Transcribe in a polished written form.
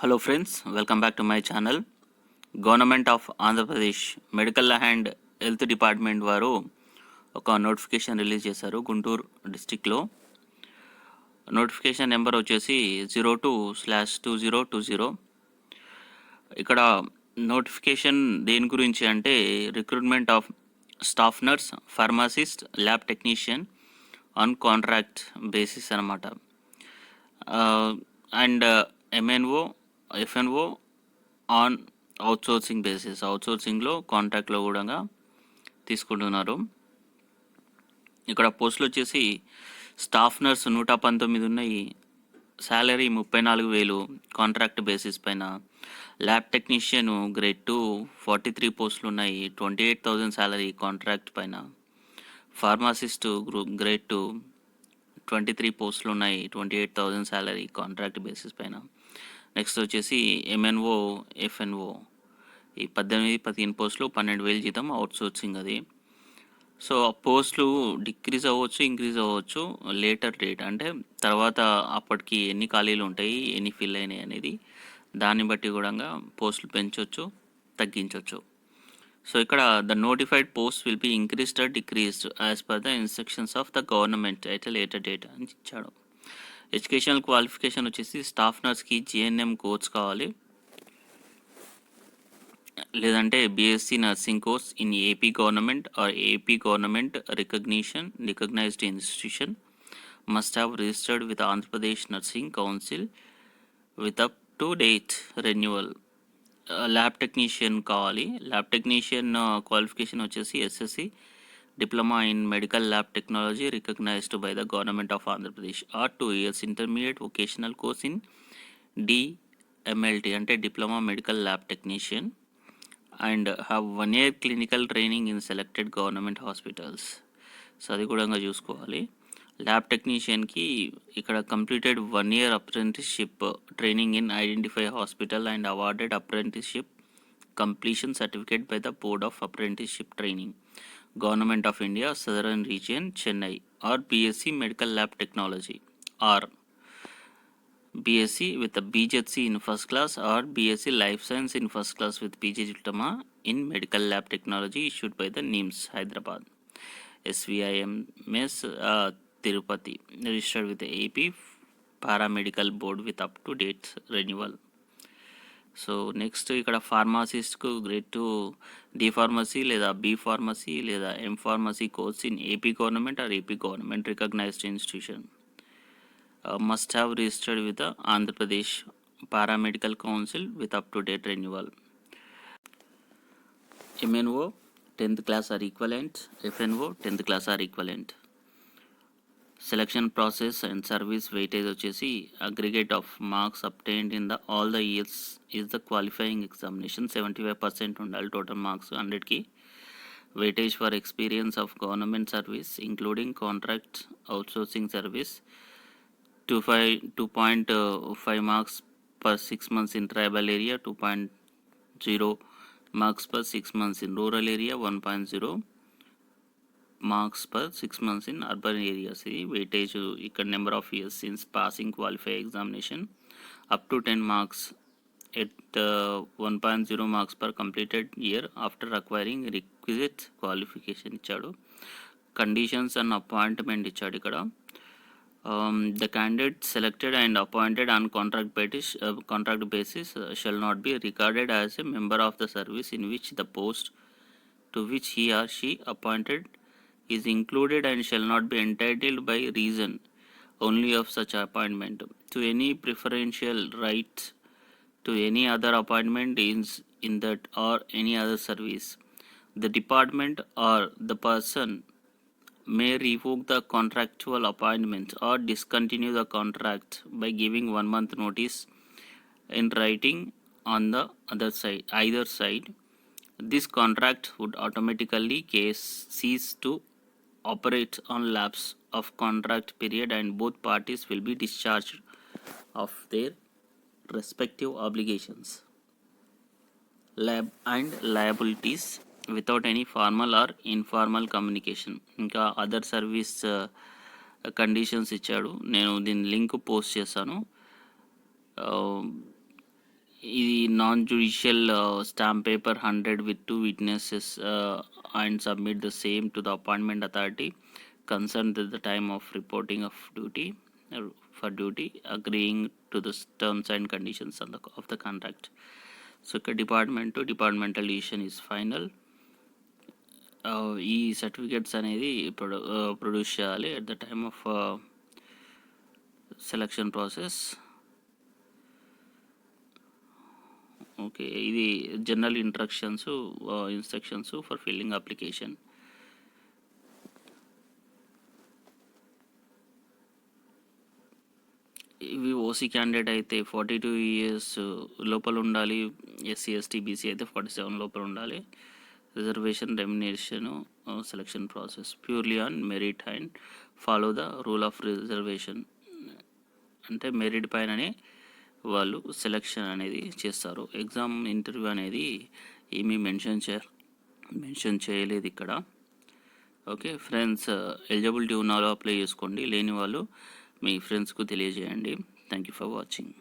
Hello friends, welcome back to my channel. Government of Andhra Pradesh medical and health department వారు ఒక notification release చేశారు గుంటూరు డిస్టిక్లో. Notification number వచ్చేసి 02/2020. ఇక్కడ notification దేని గురించి అంటే recruitment of staff nurse, pharmacist, lab technician on contract basis అనమాట. And MNO, FNO on outsourcing basis, అవుట్సోర్సింగ్లో కాంట్రాక్ట్లో కూడా తీసుకుంటున్నారు. ఇక్కడ పోస్టులు వచ్చేసి స్టాఫ్ నర్స్ 119 ఉన్నాయి, శాలరీ 34,000 కాంట్రాక్ట్ బేసిస్ పైన. ల్యాబ్ టెక్నీషియన్ గ్రేడ్ 2 43 పోస్టులు ఉన్నాయి, 28,000 శాలరీ కాంట్రాక్ట్ పైన. ఫార్మసిస్ట్ గ్రేడ్ 2 23 పోస్టులు ఉన్నాయి, 28,000 శాలరీ కాంట్రాక్ట్ బేసిస్ పైన. నెక్స్ట్ వచ్చేసి ఎంఎన్ఓ, ఎఫ్ఎన్ఓ ఈ 18-15 పోస్టులు 12,000 జీతం, అవుట్సోర్సింగ్ అది. సో ఆ పోస్టులు డిక్రీజ్ అవ్వచ్చు, ఇంక్రీజ్ అవ్వచ్చు లేటర్ డేట్, అంటే తర్వాత అప్పటికి ఎన్ని ఖాళీలు ఉంటాయి, ఎన్ని ఫిల్ అయినాయి అనేది దాన్ని బట్టి కూడా పోస్టులు పెంచవచ్చు, తగ్గించవచ్చు. సో ఇక్కడ the notified post will be increased or decreased as per the instructions of the government at later date అని ఇచ్చాడు. ఎడ్యుకేషనల్ క్వాలిఫికేషన్ వచ్చేసి స్టాఫ్ నర్స్కి జిఎన్ఎం కోర్స్ కావాలి, లేదంటే BSc nursing course in AP government or AP government recognised institution, must have registered with Andhra Pradesh nursing council with up to date renewal. Lab technician కావాలి. Lab technician qualification వచ్చేసి SSC diploma in medical lab technology recognised by the government of Andhra Pradesh are 2 years intermediate vocational course in DMLT అంటే diploma medical lab technician and have 1 year clinical training in selected government hospitals. So అది కూడా చూసుకోవాలి. Lab టెక్నీషియన్కి ఇక్కడ completed 1 year apprenticeship training in identify hospital and awarded apprenticeship completion certificate by the Board of Apprenticeship Training, Government of India, Southern Region, Chennai, or BSc Medical Lab Technology, or BSc with a BJC in first class, or BSc Life Science in first class with PG Diploma in Medical Lab Technology issued by the NIMS, Hyderabad, SVIMS, Tirupati, registered with the AP Paramedical Board with up to date renewal. So next ఇక్కడ ఫార్మసిస్ట్కు grade 2 D pharmacy లేదా B pharmacy లేదా M pharmacy course in AP government or AP government recognised institution, must have registered with Andhra Pradesh paramedical council with up to date renewal. MNO 10th class are equivalent, F&O 10th class are equivalent. Selection process and service weightage వచ్చేసి aggregate of marks obtained in the all the years is the qualifying examination 75% ఉండాలి total marks 100కి. Weightage for experience of government service including contract outsourcing service 2.5 marks per 6 months in tribal area, 2.0 marks per 6 months in rural area, 1.0 marks per 6 months in urban areas. ఇది weightage ఇక్కడ number of years since passing qualify examination up to 10 marks at 1.0 marks per completed year after acquiring requisite qualification ఇచ్చాడు. Conditions and appointment ఇచ్చాడు ఇక్కడ. The candidate selected and appointed on contract basis shall not be regarded as a member of the service in which the post to which he or she appointed is included and shall not be entitled by reason only of such appointment to any preferential right to any other appointment in that or any other service. The department or the person may revoke the contractual appointment or discontinue the contract by giving 1 month notice in writing on the either side. This contract would automatically cease to operate on lapse of contract period and both parties will be discharged of their respective obligations and liabilities without any formal or informal communication. ఇంకా other service conditions ఇచ్చాడు, నేను దీని link post చేస్తాను. ఇది non judicial stamp paper 100 with 2 witnesses and submit the same to the appointment authority concerned at the time of reporting of duty for duty agreeing to the terms and conditions of the contract. So ఇక్కడ department to departmental decision is final. ఈ certificates అనేది produce చేయాలి at the time of selection process. Okay, ఇది general instructions for filling application. ఇవి OC candidate అయితే 42 years లోపల ఉండాలి, SC ST BC అయితే 47 లోపల ఉండాలి. Reservation remuneration selection process purely on merit and follow the rule of reservation. అంటే merit పైననే వాళ్ళు సెలక్షన్ అనేది చేస్తారు. ఎగ్జామ్ ఇంటర్వ్యూ అనేది ఏమీ మెన్షన్ చేయలేదు ఇక్కడ. ఓకే ఫ్రెండ్స్, ఎలిజిబిలిటీ ఉన్న వాళ్ళు అప్లై చేసుకోండి, లేని వాళ్ళు మీ ఫ్రెండ్స్కు తెలియజేయండి. Thank you for watching.